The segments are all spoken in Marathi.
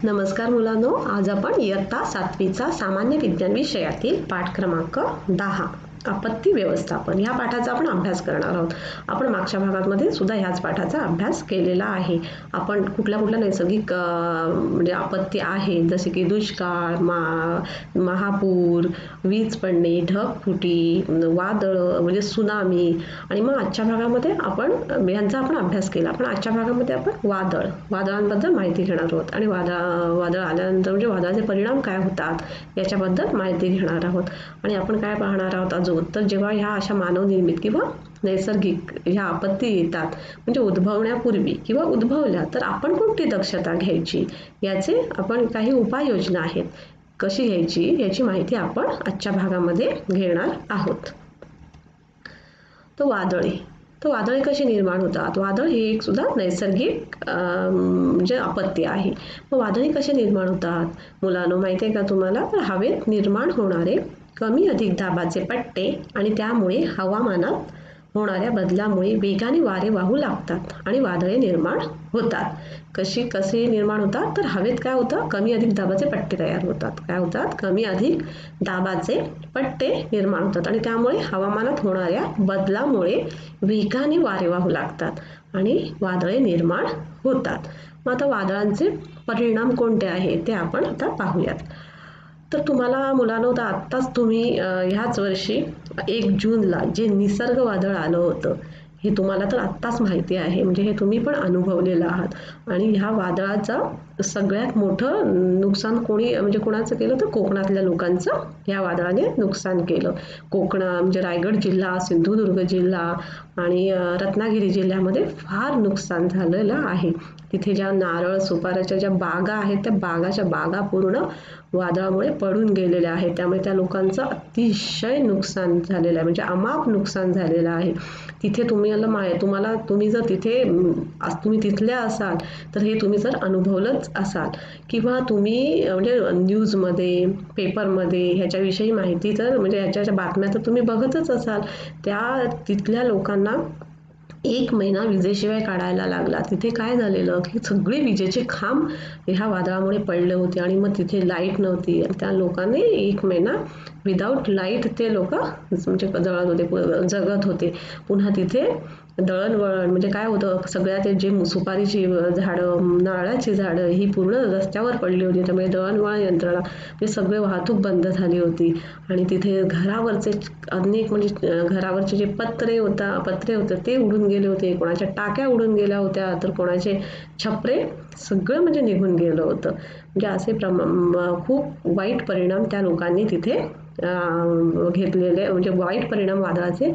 नमस्कार मुलांनो, आज आपण इयत्ता 7वीचा सामान्य विज्ञान विषयातील पाठ क्रमांक 10 आपत्ती व्यवस्थापन या पाठाचा आपण अभ्यास करणार आहोत. आपण मागच्या भागामध्ये सुद्धा ह्याच पाठाचा अभ्यास केलेला आहे. आपण कुठल्या नैसर्गिक म्हणजे आपत्ती आहे जसे की दुष्काळ, महापूर, वीज पडणे, ढगफुटी, वादळ म्हणजे सुनामी आणि मग आजच्या भागामध्ये आपण यांचा आपण अभ्यास केला. पण आजच्या भागामध्ये आपण वादळांबद्दल माहिती घेणार आहोत आणि वादळ आल्यानंतर म्हणजे वादळाचे परिणाम काय होतात याच्याबद्दल माहिती घेणार आहोत. आणि आपण काय पाहणार आहोत अजून तर जेव्हा ह्या अशा मानवनिर्मित किंवा नैसर्गिक ह्या आपत्ती येतात म्हणजे उद्भवण्यापूर्वी किंवा उद्भवल्या तर आपण कोणती दक्षता घ्यायची याचे आपण काही उपाययोजना आहेत कशी घ्यायची याची माहिती आपण आजच्या भागामध्ये घेणार आहोत. तर वादळे कशी निर्माण होतात. वादळ हे एक सुद्धा नैसर्गिक म्हणजे आपत्ती आहे. मग वादळे कसे निर्माण होतात मुलांनो माहिती आहे का तुम्हाला. तर हवेत निर्माण होणारे कमी अधिक दाबाचे पट्टे आणि त्यामुळे हवामानात होणाऱ्या बदलामुळे वेगाने वारे वाहू लागतात आणि वादळे निर्माण होतात. कसे निर्माण होतात तर हवेत काय होतं कमी अधिक दाबाचे पट्टे तयार होतात. काय होतात कमी अधिक दाबाचे पट्टे निर्माण होतात आणि त्यामुळे हवामानात होणाऱ्या बदलामुळे वेगाने वारे वाहू लागतात आणि वादळे निर्माण होतात. मग आता वादळांचे परिणाम कोणते आहेत ते आपण आता पाहूयात. तर तुम्हाला मुलांनो तर आत्ताच तुम्ही ह्याच वर्षी 1 जूनला जे निसर्ग वादळ आलं होतं हे तुम्हाला तर आत्ताच माहिती आहे. म्हणजे हे तुम्ही पण अनुभवलेलं आहात आणि ह्या वादळाचं सगळ्यात मोठं नुकसान कोणाचं केलं तर कोकणातल्या लोकांचं या वादळाने नुकसान केलं. म्हणजे रायगड जिल्हा, सिंधुदुर्ग जिल्हा आणि रत्नागिरी जिल्ह्यामध्ये फार नुकसान झालेलं आहे. तिथे ज्या नारळ सुपाऱ्याच्या ज्या बागा आहेत त्या बागा पूर्ण वादळामुळे पडून गेलेल्या आहेत. त्यामुळे त्या लोकांचं अतिशय नुकसान झालेलं आहे म्हणजे अमाप न्नुकसान झालेलं आहे. तिथे तुम्ही जर तिथल्या असाल तर हे तुम्ही जर अनुभवलंच असाल किंवा तुम्ही म्हणजे न्यूजमध्ये पेपरमध्ये ह्याच्याविषयी माहिती तर म्हणजे ह्याच्या बातम्या तर तुम्ही बघतच असाल. तिथल्या लोकांना 1 महिना विजेशिवाय काढायला लागला. तिथे काय झालेलं की सगळे विजेचे खांब ह्या वादळामुळे पडले होते आणि मग तिथे लाईट नव्हती. त्या लोकांनी 1 महिना विदाऊट लाईट ते लोक म्हणजे जगत होते. पुन्हा तिथे दळणवळण म्हणजे काय होतं सगळ्या ते जे सुपारीची झाडं, नारळाची झाडं ही पूर्ण रस्त्यावर पडली होती. त्यामुळे दळणवळण यंत्रणा म्हणजे सगळे वाहतूक बंद झाली होती आणि तिथे घरावरचे अनेक म्हणजे घरावरचे जे पत्रे होते ते उडून गेले होते. कोणाच्या टाक्या उडून गेल्या होत्या तर कोणाचे छपरे सगळं म्हणजे निघून गेलं होतं. म्हणजे असे खूप वाईट परिणाम त्या लोकांनी तिथे घेतलेले म्हणजे वाईट परिणाम वादळाचे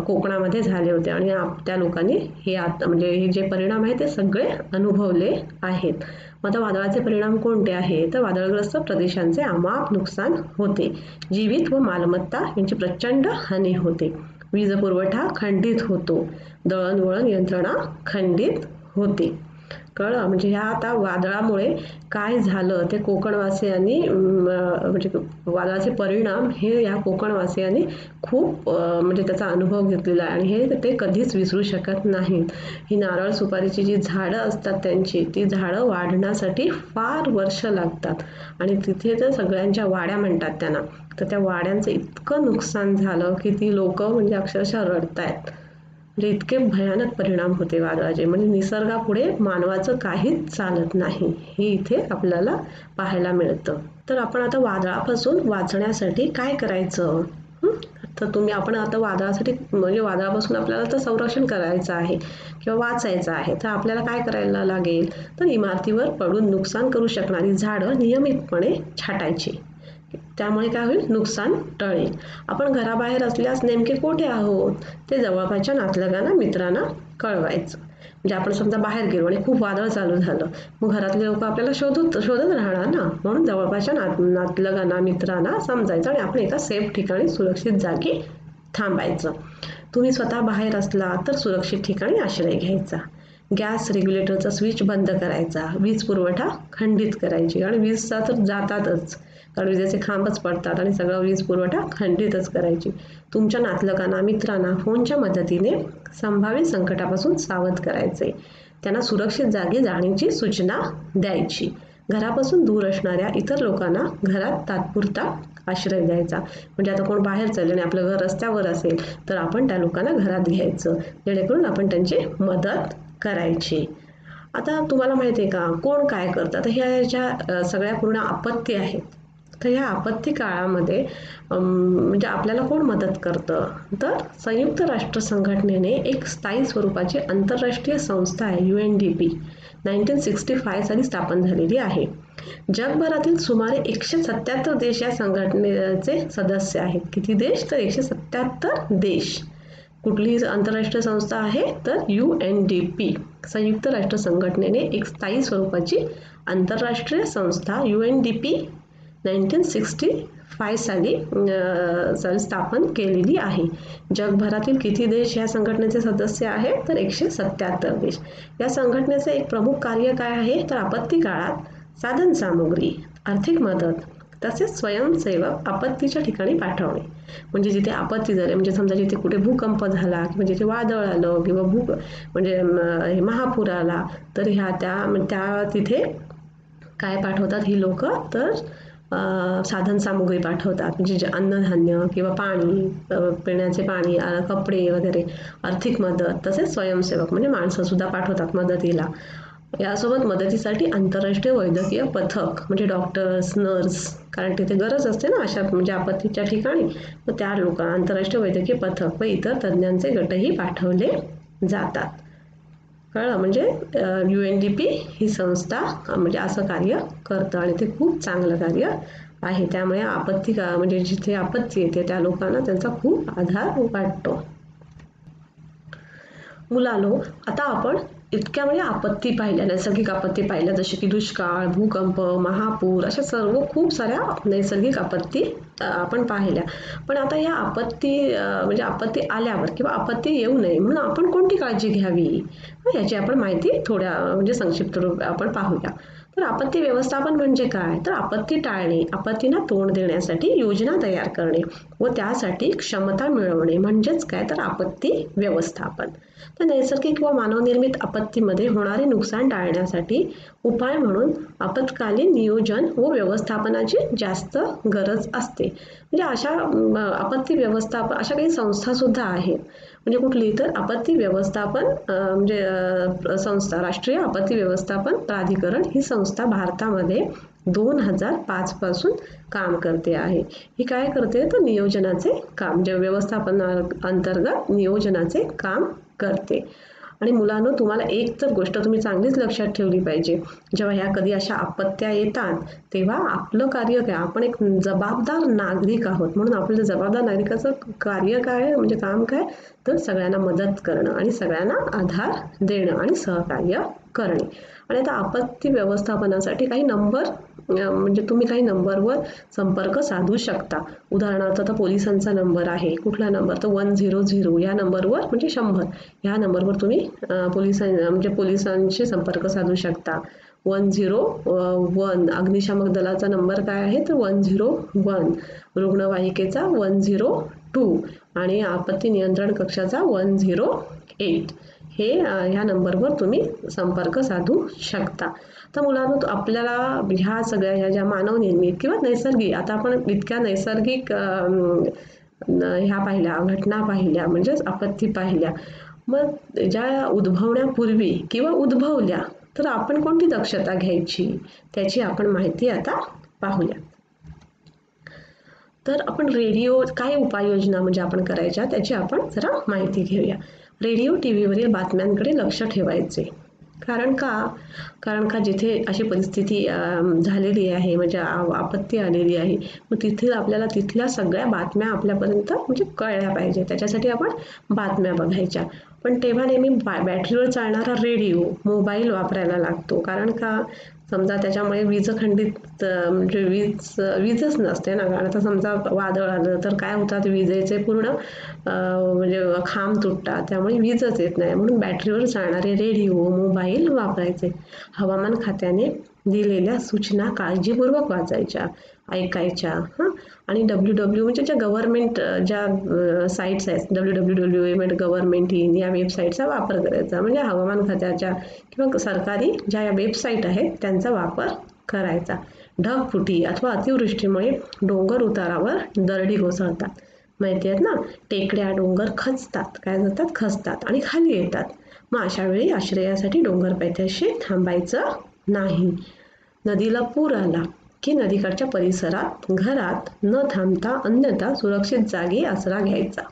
कोकणामध्ये झाले होते आणि त्या लोकांनी हे जे परिणाम आहेत ते सगळे अनुभवले आहेत. मग आता वादळाचे परिणाम कोणते आहेत तर वादळग्रस्त प्रदेशांचे अमाप नुकसान होते. जीवित व मालमत्ता यांची प्रचंड हानी होते. वीज पुरवठा खंडित होतो. दळणवळण यंत्रणा खंडित होते. कळलं. म्हणजे ह्या आता वादळामुळे काय झालं ते कोकणवासियांनी म्हणजे वादळाचे परिणाम हे या कोकणवासियांनी खूप म्हणजे त्याचा अनुभव घेतलेला आहे आणि हे ते कधीच विसरू शकत नाहीत. ही नारळ सुपारीची जी झाडं असतात ती झाडं वाढण्यासाठी फार वर्ष लागतात आणि तिथे तर सगळ्यांच्या वाड्या म्हणतात त्यांना. तर त्या वाड्यांचं इतकं नुकसान झालं की ती लोक म्हणजे अक्षरशः रडतायत. म्हणजे इतके भयानक परिणाम होते वादळाचे. म्हणजे निसर्गापुढे मानवाचं काहीच चालत नाही हे इथे आपल्याला पाहायला मिळतं. तर आपण आता वादळापासून वाचण्यासाठी काय करायचं तर आपण आता वादळापासून आपल्याला तर संरक्षण करायचं आहे किंवा वाचायचं आहे. तर आपल्याला काय करायला लागेल तर इमारतीवर पडून नुकसान करू शकणारी झाडं नियमितपणे छाटायची. त्यामुळे काय होईल नुकसान टळेल. आपण घराबाहेर असल्यास नेमके कुठे आहोत ते जवळपासच्या नातलगांना मित्रांना कळवायचं. म्हणजे आपण समजा बाहेर गेलो आणि खूप वादळ चालू झालं मग घरातले लोक आपल्याला शोधत राहणार ना. म्हणून जवळपासच्या नातलगांना मित्रांना समजायचं आणि आपण एका सेफ ठिकाणी सुरक्षित जागी थांबायचं. तुम्ही स्वतः बाहेर असला तर सुरक्षित ठिकाणी आश्रय घ्यायचा. गॅस रेग्युलेटरचा स्विच बंद करायचा. वीज पुरवठा खंडित करायची आणि वीज तर जातातच कारण विजेचे खांबच पडतात आणि सगळा वीज पुरवठा खंडितच करायची. तुमच्या नातलगांना मित्रांना फोनच्या मदतीने संभाव्य संकटापासून सावध करायचे. त्यांना सुरक्षित जागी जाण्याची सूचना द्यायची. घरापासून दूर असणाऱ्या इतर लोकांना घरात तात्पुरता आश्रय द्यायचा. म्हणजे आता कोण बाहेर चालले आणि आपलं घर रस्त्यावर असेल तर आपण त्या लोकांना घरात घ्यायचं, जेणेकरून आपण त्यांची मदत करायची. आता तुम्हाला माहिती आहे का कोण काय करतं? आता ह्या ज्या सगळ्या पूर्ण आपत्ती आहेत, तर ह्या आपत्ती काळामध्ये म्हणजे आपल्याला कोण मदत करतं? तर संयुक्त राष्ट्र संघटनेने एक स्थायी स्वरूपाची आंतरराष्ट्रीय संस्था आहे UNDP 1965 साली स्थापन झालेली आहे. जगभरातील सुमारे 177 देश या संघटनेचे सदस्य आहेत. किती देश? तर 177 देश. कुठली आंतरराष्ट्रीय संस्था आहे? तर UNDP, संयुक्त राष्ट्र संघटनेने एक स्थायी स्वरूपाची आंतरराष्ट्रीय संस्था UNDP 1965 साली स्थापन केलेली आहे. जगभरातील किती देश या संघटनेचे सदस्य आहेत? तर 177 देश. या संघटनेचे एक प्रमुख कार्य काय आहे? तर आपत्ती काळात साधन सामुग्री, आर्थिक मदत तसेच स्वयंसेवक आपत्तीच्या ठिकाणी पाठवणे. म्हणजे जिथे आपत्ती झाली, म्हणजे समजा जिथे कुठे भूकंप झाला किंवा जिथे वादळ आलं किंवा म्हणजे महापूर आला, तर त्या तिथे काय पाठवतात ही लोक? तर साधन सामुग्री पाठवतात. म्हणजे जे अन्नधान्य किंवा पाणी, पिण्याचे पाणी, कपडे वगैरे, आर्थिक मदत तसेच स्वयंसेवक म्हणजे माणसं सुद्धा पाठवतात मदतीला. यासोबत मदतीसाठी आंतरराष्ट्रीय वैद्यकीय पथक म्हणजे डॉक्टर्स, नर्स, कारण तिथे गरज असते ना अशा म्हणजे आपत्तीच्या ठिकाणी, तर त्या लोकांना आंतरराष्ट्रीय वैद्यकीय पथक व इतर तज्ज्ञांचे गटही पाठवले जातात. कळलं? म्हणजे UNDP ही संस्था म्हणजे असं कार्य करतं आणि ते खूप चांगलं कार्य आहे. त्यामुळे आपत्ती म्हणजे जिथे आपत्ती येते त्या लोकांना त्यांचा खूप आधार वाटतो. मुलांनो, आता आपण इतक्या म्हणजे आपत्ती पाहिल्या, नैसर्गिक आपत्ती पाहिल्या, जसे की दुष्काळ, भूकंप, महापूर, अशा सर्व खूप साऱ्या नैसर्गिक आपत्ती आपण पाहिल्या. पण आता या आपत्ती म्हणजे आपत्ती आल्यावर किंवा आपत्ती येऊ नये म्हणून आपण कोणती काळजी घ्यावी याची आपण माहिती थोड्या म्हणजे संक्षिप्त रूप आपण पाहूया. तर आपत्ती व्यवस्थापन म्हणजे काय? तर आपत्ती टाळणे, आपत्तींना तोंड देण्यासाठी योजना तयार करणे व त्यासाठी क्षमता मिळवणे म्हणजेच काय? तर आपत्ती व्यवस्थापन. तर नैसर्गिक किंवा मानवनिर्मित आपत्तीमध्ये होणारे नुकसान टाळण्यासाठी उपाय म्हणून आपत्कालीन नियोजन व व्यवस्थापनाची जास्त गरज असते. म्हणजे अशा आपत्ती व्यवस्थापन अशा काही संस्था सुद्धा आहेत. म्हणजे कुठली? तर आपत्ती व्यवस्थापन म्हणजे संस्था, राष्ट्रीय आपत्ती व्यवस्थापन प्राधिकरण ही संस्था भारतामध्ये 2005 पासून काम करते आहे. ही काय करते? तर नियोजनाचे काम, म्हणजे व्यवस्थापनाअंतर्गत नियोजनाचे काम करते. आणि मुलांनो, तुम्हाला एक तर गोष्ट तुम्ही चांगलीच लक्षात ठेवली पाहिजे, जेव्हा ह्या कधी अशा आपत्त्या येतात तेव्हा आपलं कार्य काय? आपण एक जबाबदार नागरिक आहोत, म्हणून आपलं जबाबदार नागरिकाचं कार्य काय म्हणजे काम काय? तर सगळ्यांना मदत करणं आणि सगळ्यांना आधार देणं आणि सहकार्य करणे. आणि आता आपत्ती व्यवस्थापनासाठी काही नंबर म्हणजे तुम्ही काही नंबरवर संपर्क साधू शकता. उदाहरणार्थ आता पोलिसांचा नंबर आहे. कुठला नंबर? तर 100 या नंबरवर म्हणजे 100 ह्या नंबरवर तुम्ही पोलिसांशी संपर्क साधू शकता. 101 अग्निशामक दलाचा नंबर काय आहे? तर 101. रुग्णवाहिकेचा 102 आणि आपत्ती नियंत्रण कक्षाचा 108 हे ह्या नंबरवर तुम्ही संपर्क साधू शकता. तर मुलांनो, आपल्याला ह्या सगळ्या ह्या ज्या मानवनिर्मित किंवा नैसर्गिक, आता आपण इतक्या नैसर्गिक ह्या पाहिल्या, घटना पाहिल्या म्हणजेच आपत्ती पाहिल्या, मग ज्या उद्भवण्यापूर्वी किंवा उद्भवल्या तर आपण कोणती दक्षता घ्यायची त्याची आपण माहिती आता पाहूया. तर आपण रेडिओ काय उपाययोजना म्हणजे आपण करायच्या त्याची आपण जरा माहिती घेऊया. रेडिओ टीव्हीवरील बातम्यांकडे लक्ष ठेवायचे. कारण का जिथे अशी परिस्थिती झालेली आहे म्हणजे आपत्ती आलेली आहे, मग तिथे आपल्याला तिथल्या सगळ्या बातम्या आपल्यापर्यंत म्हणजे कळल्या पाहिजे. त्याच्यासाठी आपण बातम्या बघायच्या. पण तेव्हा नेहमी बॅटरीवर चालणारा रेडिओ, मोबाईल वापरायला लागतो. कारण का? समजा त्याच्यामुळे वीजखंडित म्हणजे वीजच नसते ना. कारण आता समजा वादळ आलं तर काय होतात? विजेचे पूर्ण म्हणजे खांब तुटतात, त्यामुळे वीजच येत नाही. म्हणून बॅटरीवर चालणारे रेडिओ, मोबाईल वापरायचे. हवामान खात्याने दिलेल्या सूचना काळजीपूर्वक वाचायच्या, ऐकायच्या. आणि WW म्हणजे ज्या गव्हर्नमेंट ज्या साईट्स आहेत, www.government.in या वेबसाईटचा वापर करायचा. म्हणजे हवामान खात्याच्या किंवा सरकारी ज्या या वेबसाईट आहेत त्यांचा वापर करायचा. ढगफुटी अथवा अतिवृष्टीमुळे डोंगर उतारावर दरडी कोसळतात. माहिती आहेत ना, टेकड्या डोंगर खचतात, काय जातात खचतात आणि खाली येतात. मग अशा वेळी आश्रयासाठी डोंगर पायथ्याशी थांबायचं नाही. नदीला पूर आला की नदीकाठच्या परिसरात घरात न थांबता अन्यथा सुरक्षित जागी आसरा घ्यायचा.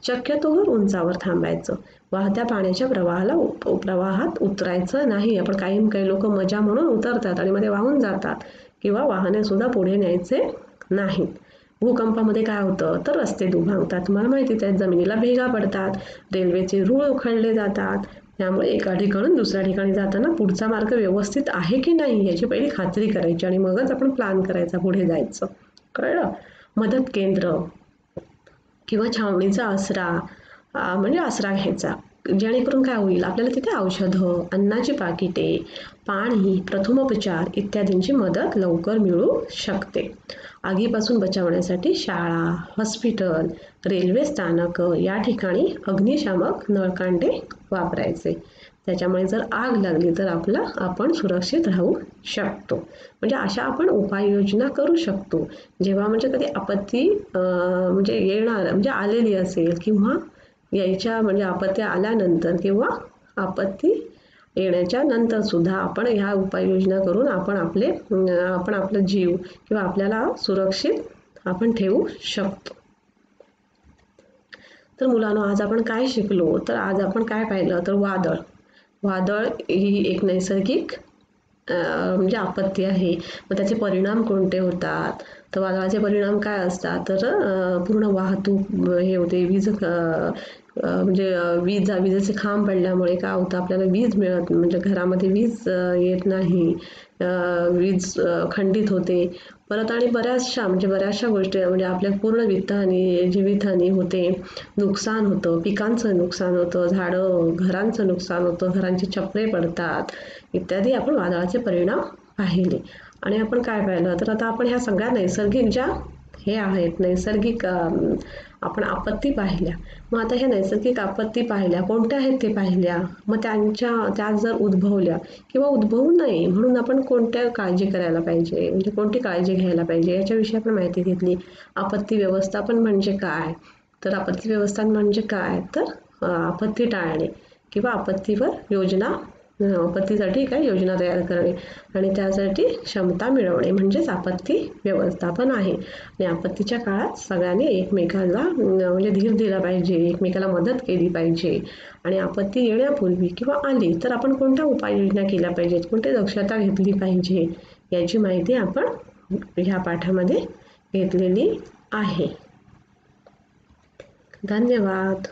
शक्यतोवर उंचावर थांबायचं. वाहत्या पाण्याच्या प्रवाहात उतरायचं नाही. आपण काही लोक मजा म्हणून उतरतात आणि मध्ये वाहून जातात, किंवा वाहने सुद्धा पुढे न्यायचे नाहीत. भूकंपामध्ये काय होतं तर रस्ते दुभांगतात, तुम्हाला माहितीच आहे, जमिनीला भेगा पडतात, रेल्वेचे रूळ उखडले जातात. त्यामुळे एका ठिकाणून दुसऱ्या ठिकाणी जाताना पुढचा मार्ग व्यवस्थित आहे की नाही याची पहिली खात्री करायची आणि मगच आपण प्लॅन करायचा पुढे जायचं. कळलं? मदत केंद्र किंवा छावणीचा आसरा म्हणजे आसरा घ्यायचा, जेणेकरून काय होईल, आपल्याला तिथे औषधं, अन्नाची पाकिटे, पाणी, प्रथमोपचार इत्यादींची मदत लवकर मिळू शकते. आगीपासून बचावण्यासाठी शाळा, हॉस्पिटल, रेल्वे स्थानक या ठिकाणी अग्निशामक नळकांडे वापरायचे. त्याच्यामुळे जर आग लागली तर आपण सुरक्षित राहू शकतो. म्हणजे अशा आपण उपाययोजना करू शकतो जेव्हा म्हणजे कधी आपत्ती म्हणजे येणार म्हणजे आलेली असेल, किंवा यायच्या म्हणजे आपत्ती आल्यानंतर किंवा आपत्ती येण्याच्या नंतर सुद्धा आपण ह्या उपाययोजना करून आपण आपला जीव किंवा आपल्याला सुरक्षित आपण ठेवू शकतो. तर मुलांनो, आज आपण काय शिकलो, तर आज आपण काय पाहिलं तर वादळ ही एक नैसर्गिक म्हणजे आपत्ती आहे. मग त्याचे परिणाम कोणते होतात, तर वादळाचे परिणाम काय असतात, तर पूर्ण वाहतूक हे होते, विजेचे खांब पडल्यामुळे काय होतं, आपल्याला वीज मिळत म्हणजे घरामध्ये वीज येत नाही, वीज खंडित होते. परत आणि बऱ्याचशा गोष्टी म्हणजे आपल्या पूर्ण वित्तहानी, जीवितहानी होते, नुकसान होतं, पिकांचं नुकसान होतं, झाडं घरांचं नुकसान होतं, घरांची छपरे पडतात इत्यादी आपण वादळाचे परिणाम पाहिले. आणि आपण काय पाहिलं तर आता आपण ह्या सगळ्या नैसर्गिक ज्या हे आहेत नैसर्गिक आपण आपत्ती पाहिल्या. मग आता ह्या नैसर्गिक आपत्ती पाहिल्या कोणत्या आहेत ते पाहिल्या, मग त्या जर उद्भवल्या किंवा उद्भवू नये म्हणून आपण कोणत्या काळजी करायला पाहिजे, म्हणजे कोणती काळजी घ्यायला पाहिजे याच्याविषयी आपण माहिती घेतली. आपत्ती व्यवस्थापन म्हणजे काय, तर आपत्ती व्यवस्थापन म्हणजे काय तर आपत्ती टाळणे किंवा आपत्तीसाठी काय योजना तयार करणे आणि त्यासाठी क्षमता मिळवणे म्हणजेच आपत्ती व्यवस्थापन आहे. आणि आपत्तीच्या काळात सगळ्यांनी एकमेकाला म्हणजे धीर दिला पाहिजे, एकमेकाला मदत केली पाहिजे. आणि आपत्ती येण्यापूर्वी किंवा आली तर आपण कोणत्या उपाययोजना केल्या पाहिजेत, कोणती दक्षता घेतली पाहिजे याची माहिती आपण ह्या पाठामध्ये घेतलेली आहे. धन्यवाद.